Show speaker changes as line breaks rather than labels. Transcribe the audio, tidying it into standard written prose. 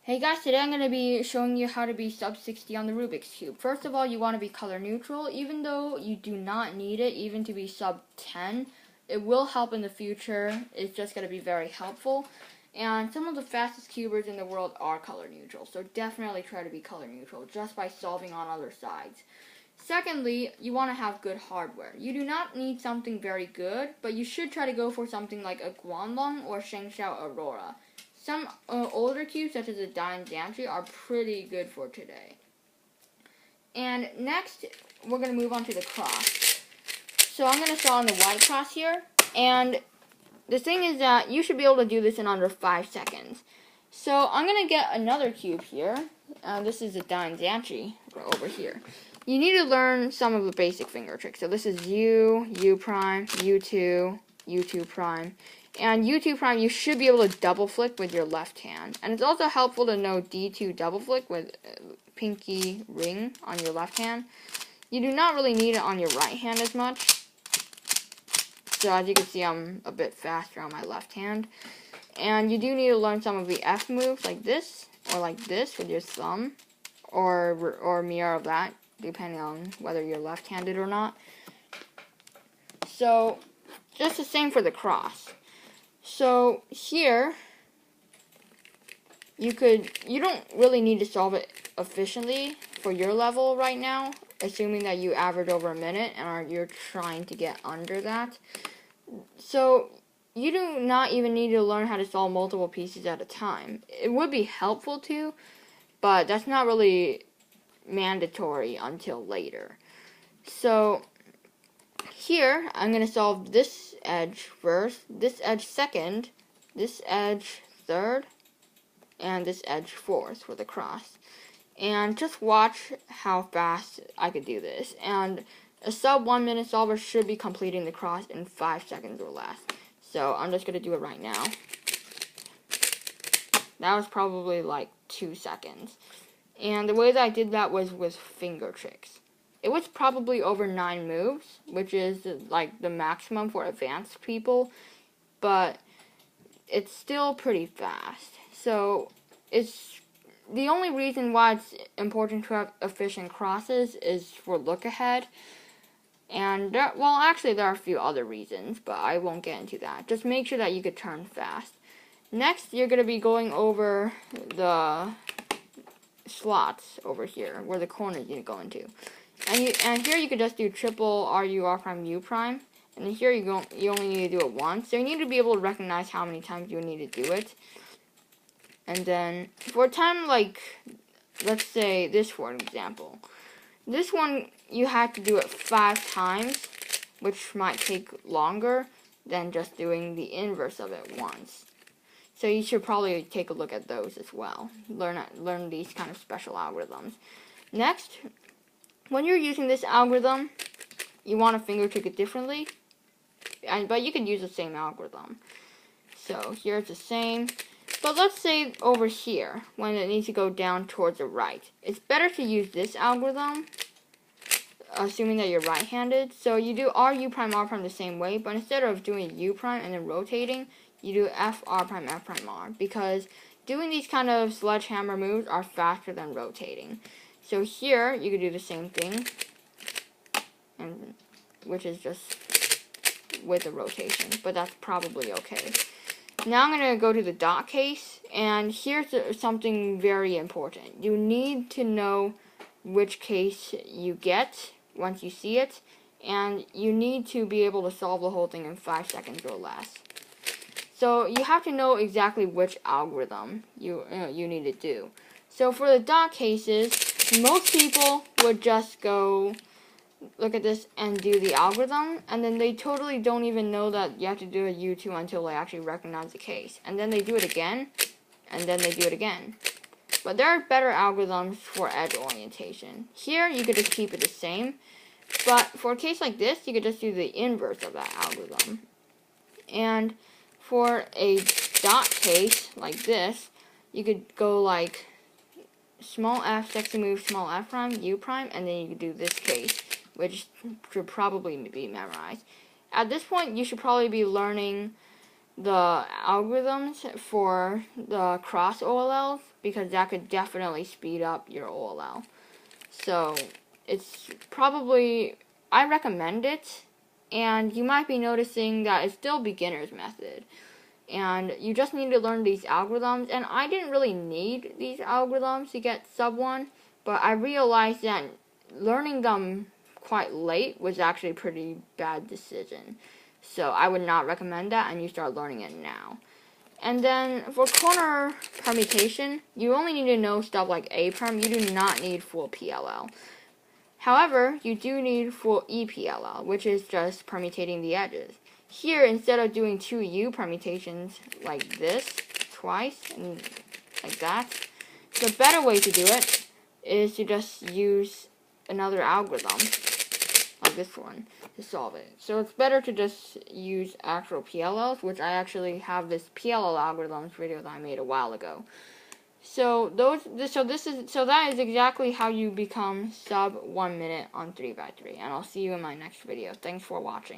Hey guys, today I'm going to be showing you how to be sub 60 on the Rubik's Cube. First of all, you want to be color neutral, even though you do not need it even to be sub 10. It will help in the future. It's just going to be very helpful. And some of the fastest cubers in the world are color neutral, so definitely try to be color neutral just by solving on other sides. Secondly, you want to have good hardware. You do not need something very good, but you should try to go for something like a Guanlong or Shengxiao Aurora. Some older cubes, such as the Dine Gantry, are pretty good for today. And next, we're going to move on to the cross. So I'm going to start on the white cross here. And the thing is that you should be able to do this in under 5 seconds. So I'm going to get another cube here. This is the Dine Gantry over here. You need to learn some of the basic finger tricks. So this is U, U prime, U2, U2 prime. And U2 prime, you should be able to double flick with your left hand. And it's also helpful to know D2 double flick with pinky ring on your left hand. You do not really need it on your right hand as much. So as you can see, I'm a bit faster on my left hand. And you do need to learn some of the F moves like this, or like this with your thumb, or mirror of that, depending on whether you're left-handed or not. So just the same for the cross. So here, you don't really need to solve it efficiently for your level right now, assuming that you average over a minute and you're trying to get under that. So you do not even need to learn how to solve multiple pieces at a time. It would be helpful to, but that's not really mandatory until later. So here, I'm going to solve this edge first, this edge second, this edge third, and this edge fourth for the cross. And just watch how fast I could do this. And a sub 1 minute solver should be completing the cross in 5 seconds or less. So I'm just going to do it right now. That was probably like 2 seconds. And the way that I did that was with finger tricks. It was probably over 9 moves, which is like the maximum for advanced people, but it's still pretty fast. So it's the only reason why it's important to have efficient crosses is for look ahead. And actually there are a few other reasons, but I won't get into that. Just make sure that you could turn fast. Next, you're going to be going over the slots over here, where the corners need to go into. And here you could just do triple RU, R prime, U prime. And then here you only need to do it once. So you need to be able to recognize how many times you need to do it. And then for a time like, let's say this for an example. This one, you have to do it 5 times, which might take longer than just doing the inverse of it once. So you should probably take a look at those as well. Learn these kind of special algorithms. Next, when you're using this algorithm, you want to finger trick it differently, but you could use the same algorithm. So here's the same, but let's say over here, when it needs to go down towards the right, it's better to use this algorithm, assuming that you're right-handed. So you do RU prime, R prime the same way, but instead of doing U prime and then rotating, you do F, R prime, F prime, R, because doing these kind of sledgehammer moves are faster than rotating. So here, you could do the same thing, and which is just with a rotation, but that's probably okay. Now I'm going to go to the dot case, and here's something very important. You need to know which case you get once you see it, and you need to be able to solve the whole thing in 5 seconds or less. So you have to know exactly which algorithm you need to do. So for the dot cases, most people would just go look at this and do the algorithm, and then they totally don't even know that you have to do a U2 until they actually recognize the case. And then they do it again, and then they do it again. But there are better algorithms for edge orientation. Here, you could just keep it the same, but for a case like this, you could just do the inverse of that algorithm. And for a dot case like this, you could go like small f, sexy move, small f prime, U prime, and then you could do this case, which should probably be memorized. At this point, you should probably be learning the algorithms for the cross OLLs, because that could definitely speed up your OLL. So it's probably, I recommend it, and you might be noticing that it's still beginner's method. And you just need to learn these algorithms, and I didn't really need these algorithms to get sub 1, but I realized that learning them quite late was actually a pretty bad decision. So I would not recommend that, and you start learning it now. And then for corner permutation, you only need to know stuff like A perm. You do not need full PLL. However, you do need full EPLL, which is just permutating the edges. Here, instead of doing 2 U permutations like this twice and like that, the better way to do it is to just use another algorithm like this one to solve it. So it's better to just use actual PLLs, which I actually have this PLL algorithms video that I made a while ago. So that is exactly how you become sub 1 minute on 3x3, and I'll see you in my next video. Thanks for watching.